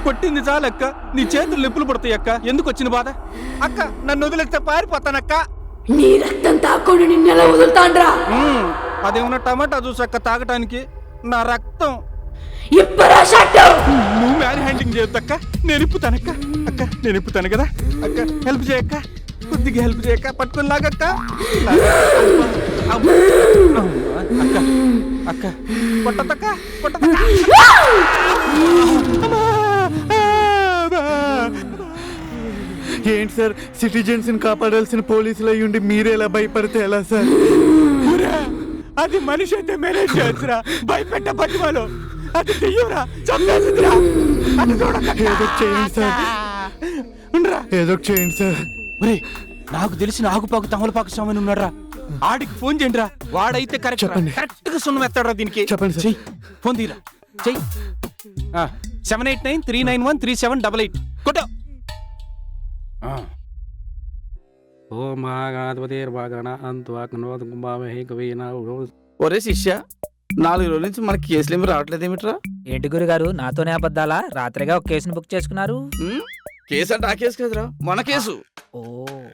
కొట్టింది చాలక్క, నీ చేతులు నిప్పులు పడతాయి అక్క. ఎందుకు వచ్చిన బాధ అక్క? నన్ను వదిలేస్తే పారిపోతానక్క. నీ రక్తం తాక్కుండా నిన్నెలా వదులుతాండ్రా? అదేమన్నా టమాటా జ్యూస్ అక్క తాగటానికి? నా రక్తం. ఇప్పరా షట్టు. నువ్వు మ్యాన్ హ్యాండింగ్ చేయొద్దక్క, నేను ఇప్పుతానక్క. అక్క నేను ఇప్పుతాను కదా అక్క, హెల్ప్ చేయక్క, కొద్దిగా హెల్ప్ చేయక్క. పట్టుకుని లాగక్క. అక్క అక్క కొట్టదక్క, కొట్టదక్క. ఏంటి సార్, సిటిజన్స్ ని కాపాడాల్సిన పోలీసులు అయ్యుండి మీరేలా భయపడితే ఎలా సార్? అది మనిషి అయితే మేనేజ్ చేయొచ్చురా, భయపెట్ట బతిమాలు. అది దెయ్యంరా, చంపేసిందిరా. ఏదో చేయండి సార్, ఉండరా, ఏదో చేయండి సార్. ఒరేయ్, నాకు తెలిసిన ఆకుపాకు తమలపాకు స్వామి ఉన్నాడురా, ఆడికి ఫోన్ చేయండి రా. వాడైతే కరెక్ట్ గా సున్నం ఎత్తాడురా దీనికి. చెప్పండి సార్. ఫోన్ తీరా, చెయ్యి. 7893913788 కొట్టు. ఒరే శిష్య, 4 రోజుల నుంచి మనకి కేసులు ఏమి రావట్లేదేమిట్రా? ఏంటి గురుగారు, నాతోనే అబద్ధాలా? రాత్రిగా ఒక కేసును బుక్ చేసుకున్నారు. కేసు అంటే ఆ కేసు కదరా, మన కేసు. ఓ